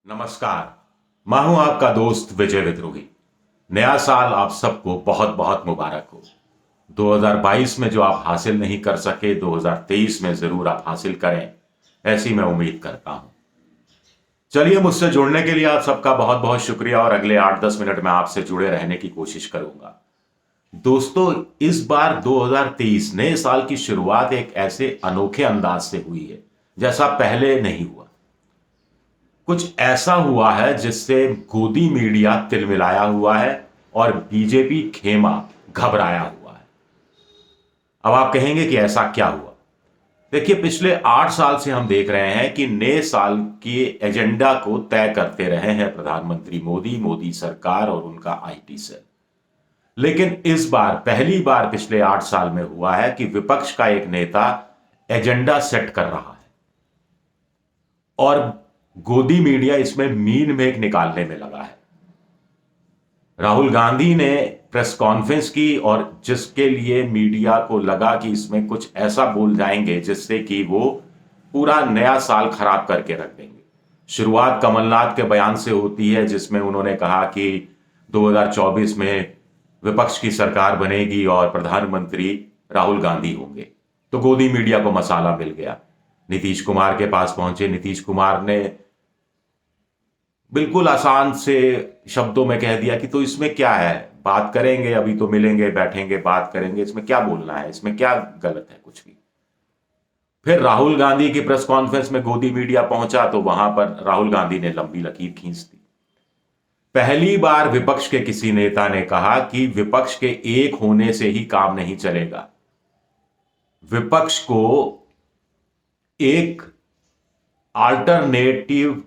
नमस्कार। मैं हूं आपका दोस्त विजय विद्रोही। नया साल आप सबको बहुत बहुत मुबारक हो। 2022 में जो आप हासिल नहीं कर सके 2023 में जरूर आप हासिल करें, ऐसी मैं उम्मीद करता हूं। चलिए, मुझसे जुड़ने के लिए आप सबका बहुत बहुत शुक्रिया और अगले 8-10 मिनट में आपसे जुड़े रहने की कोशिश करूंगा। दोस्तों, इस बार 2023 नए साल की शुरुआत एक ऐसे अनोखे अंदाज से हुई है जैसा पहले नहीं हुआ। कुछ ऐसा हुआ है जिससे गोदी मीडिया तिलमिलाया हुआ है और बीजेपी खेमा घबराया हुआ है। अब आप कहेंगे कि ऐसा क्या हुआ? देखिए, पिछले 8 साल से हम देख रहे हैं कि नए साल के एजेंडा को तय करते रहे हैं प्रधानमंत्री मोदी, मोदी सरकार और उनका आईटी सेल। लेकिन इस बार पहली बार पिछले 8 साल में हुआ है कि विपक्ष का एक नेता एजेंडा सेट कर रहा है और गोदी मीडिया इसमें मीन मेघ निकालने में लगा है। राहुल गांधी ने प्रेस कॉन्फ्रेंस की और जिसके लिए मीडिया को लगा कि इसमें कुछ ऐसा बोल जाएंगे जिससे कि वो पूरा नया साल खराब करके रख देंगे। शुरुआत कमलनाथ के बयान से होती है जिसमें उन्होंने कहा कि 2024 में विपक्ष की सरकार बनेगी और प्रधानमंत्री राहुल गांधी होंगे। तो गोदी मीडिया को मसाला मिल गया। नीतीश कुमार के पास पहुंचे। नीतीश कुमार ने बिल्कुल आसान से शब्दों में कह दिया कि तो इसमें क्या है, बात करेंगे, अभी तो मिलेंगे, बैठेंगे, बात करेंगे, इसमें क्या बोलना है, इसमें क्या गलत है, कुछ भी। फिर राहुल गांधी की प्रेस कॉन्फ्रेंस में गोदी मीडिया पहुंचा तो वहां पर राहुल गांधी ने लंबी लकीर खींच दी। पहली बार विपक्ष के किसी नेता ने कहा कि विपक्ष के एक होने से ही काम नहीं चलेगा। विपक्ष को एक अल्टरनेटिव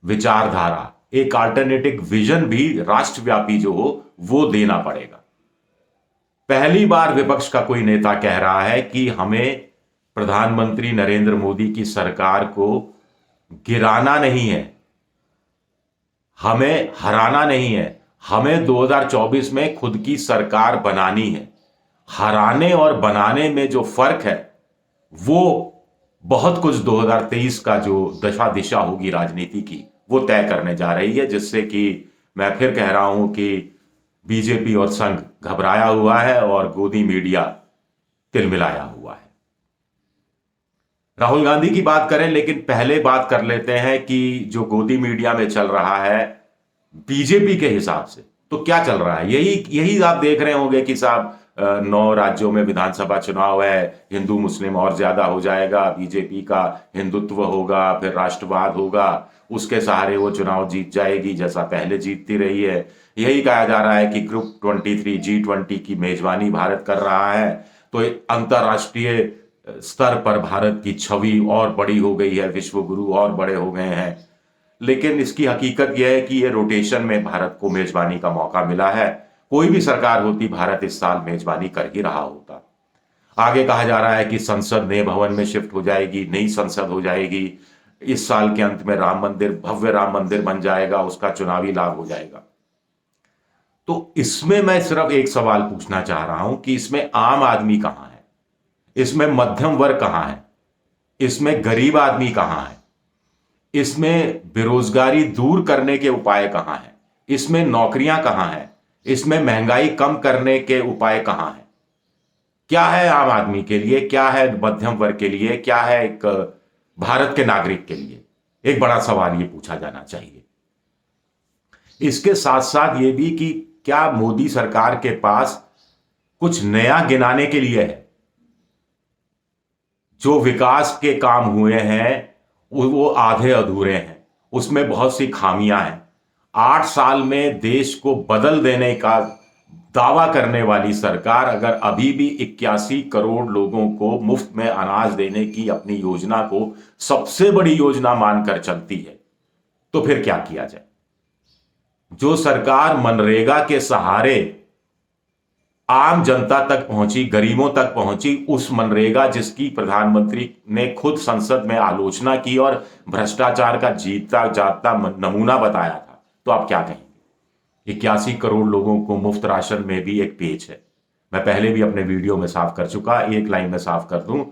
विचारधारा, एक अल्टरनेटिव विजन भी राष्ट्रव्यापी जो हो वो देना पड़ेगा। पहली बार विपक्ष का कोई नेता कह रहा है कि हमें प्रधानमंत्री नरेंद्र मोदी की सरकार को गिराना नहीं है, हमें हराना नहीं है, हमें 2024 में खुद की सरकार बनानी है। हराने और बनाने में जो फर्क है वो बहुत कुछ 2023 का जो दशा दिशा होगी राजनीति की वो तय करने जा रही है, जिससे कि मैं फिर कह रहा हूं कि बीजेपी और संघ घबराया हुआ है और गोदी मीडिया तिलमिलाया हुआ है। राहुल गांधी की बात करें, लेकिन पहले बात कर लेते हैं कि जो गोदी मीडिया में चल रहा है बीजेपी के हिसाब से तो क्या चल रहा है। यही यही आप देख रहे होंगे कि साहब 9 राज्यों में विधानसभा चुनाव है, हिंदू मुस्लिम और ज्यादा हो जाएगा, बीजेपी का हिंदुत्व होगा, फिर राष्ट्रवाद होगा, उसके सहारे वो चुनाव जीत जाएगी जैसा पहले जीतती रही है। यही कहा जा रहा है कि ग्रुप 23 G20 की मेजबानी भारत कर रहा है, तो अंतर्राष्ट्रीय स्तर पर भारत की छवि और बड़ी हो गई है, विश्व गुरु और बड़े हो गए हैं। लेकिन इसकी हकीकत यह है कि ये रोटेशन में भारत को मेजबानी का मौका मिला है। कोई भी सरकार होती, भारत इस साल मेजबानी कर ही रहा होता। आगे कहा जा रहा है कि संसद नए भवन में शिफ्ट हो जाएगी, नई संसद हो जाएगी। इस साल के अंत में राम मंदिर, भव्य राम मंदिर बन जाएगा, उसका चुनावी लाभ हो जाएगा। तो इसमें मैं सिर्फ एक सवाल पूछना चाह रहा हूं कि इसमें आम आदमी कहां है, इसमें मध्यम वर्ग कहां है, इसमें गरीब आदमी कहां है, इसमें बेरोजगारी दूर करने के उपाय कहां हैं, इसमें नौकरियां कहां हैं, इसमें महंगाई कम करने के उपाय कहां हैं? क्या है आम आदमी के लिए, क्या है मध्यम वर्ग के लिए, क्या है एक भारत के नागरिक के लिए? एक बड़ा सवाल ये पूछा जाना चाहिए। इसके साथ साथ ये भी कि क्या मोदी सरकार के पास कुछ नया गिनाने के लिए है? जो विकास के काम हुए हैं वो आधे अधूरे हैं, उसमें बहुत सी खामियां हैं। 8 साल में देश को बदल देने का दावा करने वाली सरकार अगर अभी भी 81 करोड़ लोगों को मुफ्त में अनाज देने की अपनी योजना को सबसे बड़ी योजना मानकर चलती है तो फिर क्या किया जाए? जो सरकार मनरेगा के सहारे आम जनता तक पहुंची, गरीबों तक पहुंची, उस मनरेगा जिसकी प्रधानमंत्री ने खुद संसद में आलोचना की और भ्रष्टाचार का जीता जागता नमूना बताया था, तो आप क्या कहेंगे? 81 करोड़ लोगों को मुफ्त राशन में भी एक पेच है। मैं पहले भी अपने वीडियो में साफ कर चुका, एक लाइन में साफ कर दूं,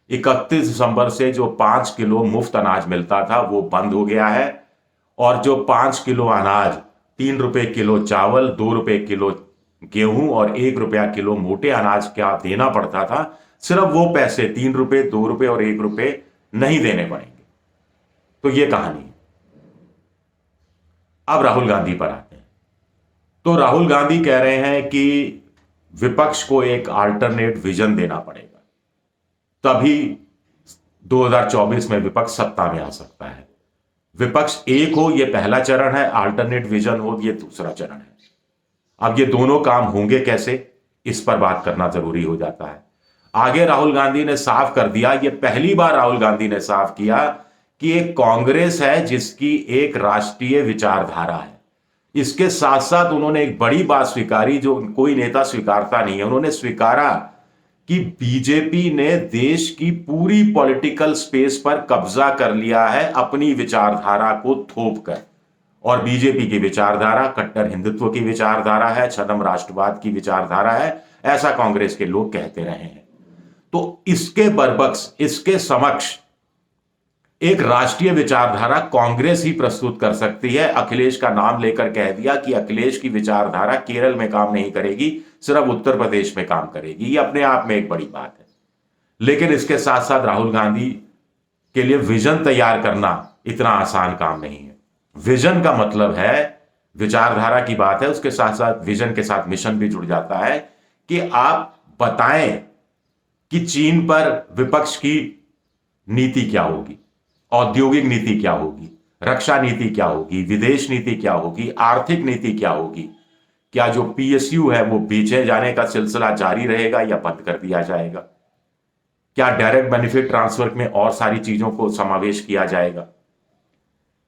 31 दिसंबर से जो 5 किलो मुफ्त अनाज मिलता था वो बंद हो गया है और जो 5 किलो अनाज, 3 रुपए किलो चावल, 2 रुपए किलो गेहूं और 1 रुपया किलो मोटे अनाज क्या देना पड़ता था, सिर्फ वो पैसे 3 रुपए, 2 रुपए और 1 रुपए नहीं देने पड़ेंगे। तो ये कहानी है। अब राहुल गांधी पर आते हैं। तो राहुल गांधी कह रहे हैं कि विपक्ष को एक अल्टरनेट विजन देना पड़ेगा, तभी 2024 में विपक्ष सत्ता में आ सकता है। विपक्ष एक हो, यह पहला चरण है, अल्टरनेट विजन हो, यह दूसरा चरण है। अब ये दोनों काम होंगे कैसे, इस पर बात करना जरूरी हो जाता है। आगे राहुल गांधी ने साफ कर दिया, यह पहली बार राहुल गांधी ने साफ किया कि एक कांग्रेस है जिसकी एक राष्ट्रीय विचारधारा है। इसके साथ साथ उन्होंने एक बड़ी बात स्वीकारी जो कोई नेता स्वीकारता नहीं है। उन्होंने स्वीकारा कि बीजेपी ने देश की पूरी पॉलिटिकल स्पेस पर कब्जा कर लिया है अपनी विचारधारा को थोप कर। और बीजेपी की विचारधारा कट्टर हिंदुत्व की विचारधारा है, छद्म राष्ट्रवाद की विचारधारा है, ऐसा कांग्रेस के लोग कहते रहे हैं। तो इसके बरबक्स, इसके समक्ष एक राष्ट्रीय विचारधारा कांग्रेस ही प्रस्तुत कर सकती है। अखिलेश का नाम लेकर कह दिया कि अखिलेश की विचारधारा केरल में काम नहीं करेगी, सिर्फ उत्तर प्रदेश में काम करेगी। ये अपने आप में एक बड़ी बात है। लेकिन इसके साथ साथ राहुल गांधी के लिए विजन तैयार करना इतना आसान काम नहीं है। विजन का मतलब है, विचारधारा की बात है, उसके साथ साथ विजन के साथ मिशन भी जुड़ जाता है कि आप बताएं कि चीन पर विपक्ष की नीति क्या होगी, औद्योगिक नीति क्या होगी, रक्षा नीति क्या होगी, विदेश नीति क्या होगी, आर्थिक नीति क्या होगी। क्या जो पीएसयू है वो बेचे जाने का सिलसिला जारी रहेगा या बंद कर दिया जाएगा? क्या डायरेक्ट बेनिफिट ट्रांसफर में और सारी चीजों को समावेश किया जाएगा?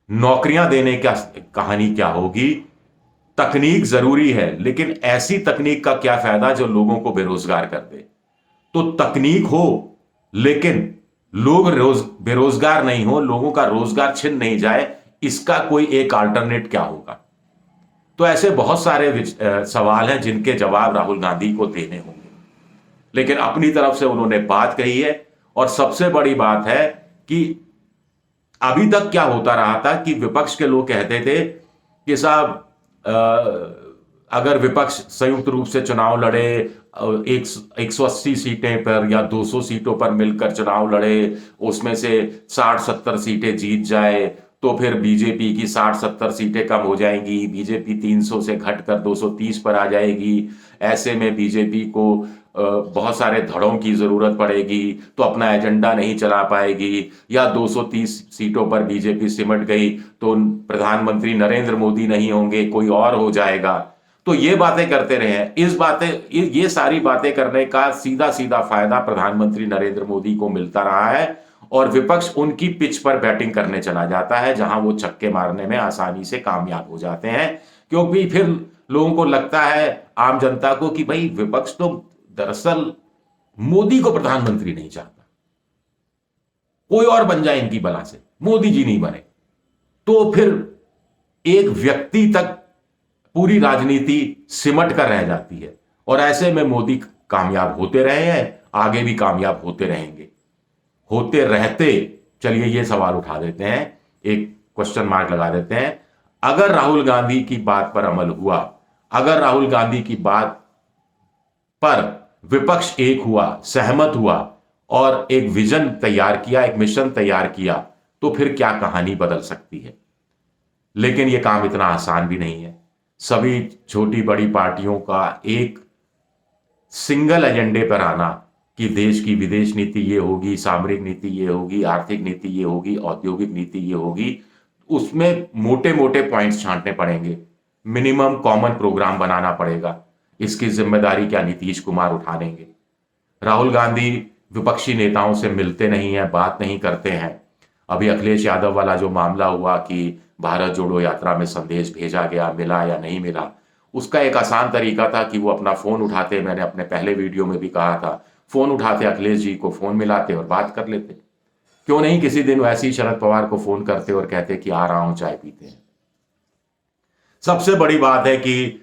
नौकरियां देने का कहानी क्या होगी? तकनीक जरूरी है, लेकिन ऐसी तकनीक का क्या फायदा जो लोगों को बेरोजगार कर दे? तो तकनीक हो लेकिन लोग बेरोजगार नहीं हो, लोगों का रोजगार छिन नहीं जाए, इसका कोई एक अल्टरनेट क्या होगा? तो ऐसे बहुत सारे सवाल हैं जिनके जवाब राहुल गांधी को देने होंगे। लेकिन अपनी तरफ से उन्होंने बात कही है। और सबसे बड़ी बात है कि अभी तक क्या होता रहा था कि विपक्ष के लोग कहते थे कि साहब अगर विपक्ष संयुक्त रूप से चुनाव लड़े, 180 सीटें पर या 200 सीटों पर मिलकर चुनाव लड़े, उसमें से 60-70 सीटें जीत जाए, तो फिर बीजेपी की 60-70 सीटें कम हो जाएंगी, बीजेपी 300 से घटकर 230 पर आ जाएगी। ऐसे में बीजेपी को बहुत सारे धड़ों की जरूरत पड़ेगी, तो अपना एजेंडा नहीं चला पाएगी, या 230 सीटों पर बीजेपी सिमट गई तो प्रधानमंत्री नरेंद्र मोदी नहीं होंगे, कोई और हो जाएगा। तो ये बातें करते रहे हैं। ये सारी बातें करने का सीधा सीधा फायदा प्रधानमंत्री नरेंद्र मोदी को मिलता रहा है और विपक्ष उनकी पिच पर बैटिंग करने चला जाता है, जहां वो छक्के मारने में आसानी से कामयाब हो जाते हैं। क्योंकि फिर लोगों को लगता है, आम जनता को, कि भाई विपक्ष तो दरअसल मोदी को प्रधानमंत्री नहीं चाहता, कोई और बन जाए इनकी बला से, मोदी जी नहीं बने। तो फिर एक व्यक्ति तक पूरी राजनीति सिमट कर रह जाती है। और ऐसे में मोदी कामयाब होते रहे हैं, आगे भी कामयाब होते रहेंगे, होते रहते। चलिए ये सवाल उठा देते हैं, एक क्वेश्चन मार्क लगा देते हैं। अगर राहुल गांधी की बात पर अमल हुआ, अगर राहुल गांधी की बात पर विपक्ष एक हुआ, सहमत हुआ और एक विजन तैयार किया, एक मिशन तैयार किया, तो फिर क्या कहानी बदल सकती है। लेकिन यह काम इतना आसान भी नहीं है। सभी छोटी बड़ी पार्टियों का एक सिंगल एजेंडे पर आना कि देश की विदेश नीति ये होगी, सामरिक नीति ये होगी, आर्थिक नीति ये होगी, औद्योगिक नीति ये होगी, उसमें मोटे मोटे पॉइंट्स छांटने पड़ेंगे, मिनिमम कॉमन प्रोग्राम बनाना पड़ेगा। इसकी जिम्मेदारी क्या नीतीश कुमार उठा लेंगे? राहुल गांधी विपक्षी नेताओं से मिलते नहीं हैं, बात नहीं करते हैं। अभी अखिलेश यादव वाला जो मामला हुआ कि भारत जोड़ो यात्रा में संदेश भेजा गया, मिला या नहीं मिला, उसका एक आसान तरीका था कि वो अपना फोन उठाते, मैंने अपने पहले वीडियो में भी कहा था, फोन उठाते, अखिलेश जी को फोन मिलाते और बात कर लेते। क्यों नहीं किसी दिन वैसे ही शरद पवार को फोन करते और कहते कि आ रहा हूं, चाय पीते हैं। सबसे बड़ी बात है कि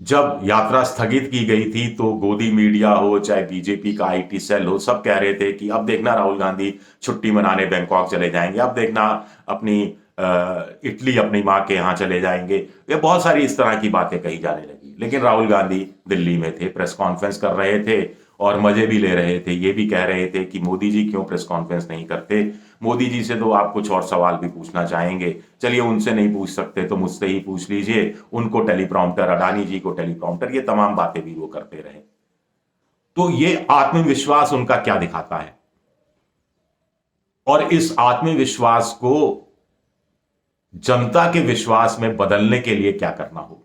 जब यात्रा स्थगित की गई थी तो गोदी मीडिया हो, चाहे बीजेपी का आईटी सेल हो, सब कह रहे थे कि अब देखना राहुल गांधी छुट्टी मनाने बैंकॉक चले जाएंगे, अब देखना अपनी इटली अपनी माँ के यहाँ चले जाएंगे। ये बहुत सारी इस तरह की बातें कही जाने लगी। लेकिन राहुल गांधी दिल्ली में थे, प्रेस कॉन्फ्रेंस कर रहे थे और मजे भी ले रहे थे। ये भी कह रहे थे कि मोदी जी क्यों प्रेस कॉन्फ्रेंस नहीं करते, मोदी जी से तो आप कुछ और सवाल भी पूछना चाहेंगे, चलिए उनसे नहीं पूछ सकते तो मुझसे ही पूछ लीजिए, उनको टेलीप्रॉम्प्टर, अडानी जी को टेलीप्रॉम्प्टर, ये तमाम बातें भी वो करते रहे। तो ये आत्मविश्वास उनका क्या दिखाता है, और इस आत्मविश्वास को जनता के विश्वास में बदलने के लिए क्या करना होगा।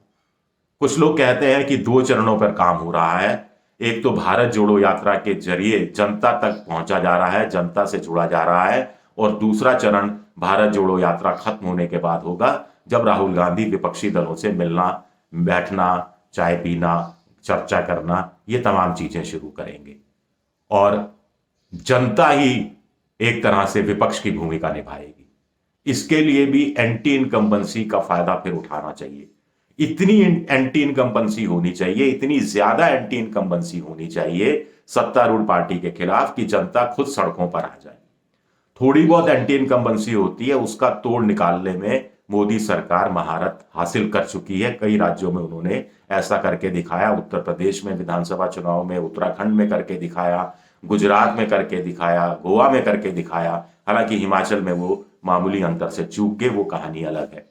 कुछ लोग कहते हैं कि 2 चरणों पर काम हो रहा है। एक तो भारत जोड़ो यात्रा के जरिए जनता तक पहुंचा जा रहा है, जनता से जुड़ा जा रहा है, और दूसरा चरण भारत जोड़ो यात्रा खत्म होने के बाद होगा, जब राहुल गांधी विपक्षी दलों से मिलना, बैठना, चाय पीना, चर्चा करना, ये तमाम चीजें शुरू करेंगे और जनता ही एक तरह से विपक्ष की भूमिका निभाएगी। इसके लिए भी एंटी इनकम्बेंसी का फायदा फिर उठाना चाहिए। इतनी एंटी इनकम्बेंसी होनी चाहिए, इतनी ज्यादा एंटी इनकम्बेंसी होनी चाहिए सत्तारूढ़ पार्टी के खिलाफ कि जनता खुद सड़कों पर आ जाए। थोड़ी बहुत एंटी इनकम्बेंसी होती है, उसका तोड़ निकालने में मोदी सरकार महारत हासिल कर चुकी है। कई राज्यों में उन्होंने ऐसा करके दिखाया। उत्तर प्रदेश में विधानसभा चुनाव में, उत्तराखंड में करके दिखाया, गुजरात में करके दिखाया, गोवा में करके दिखाया। हालांकि हिमाचल में वो मामूली अंतर से चूक गए, वो कहानी अलग है।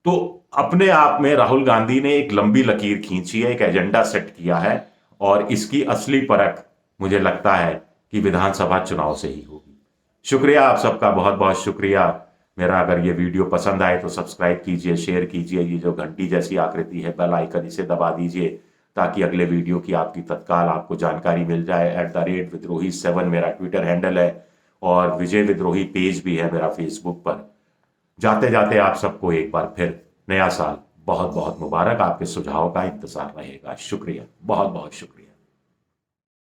तो अपने आप में राहुल गांधी ने एक लंबी लकीर खींची है, एक एजेंडा सेट किया है, और इसकी असली परख मुझे लगता है कि विधानसभा चुनाव से ही होगी। शुक्रिया आप सबका, बहुत बहुत शुक्रिया। मेरा अगर ये वीडियो पसंद आए तो सब्सक्राइब कीजिए, शेयर कीजिए, ये जो घंटी जैसी आकृति है बेल आइकन, इसे दबा दीजिए ताकि अगले वीडियो की आपकी तत्काल आपको जानकारी मिल जाए। @विद्रोही7 मेरा ट्विटर हैंडल है और विजय विद्रोही पेज भी है मेरा फेसबुक पर। जाते जाते आप सबको एक बार फिर नया साल बहुत बहुत मुबारक। आपके सुझाव का इंतजार रहेगा। शुक्रिया, बहुत बहुत शुक्रिया।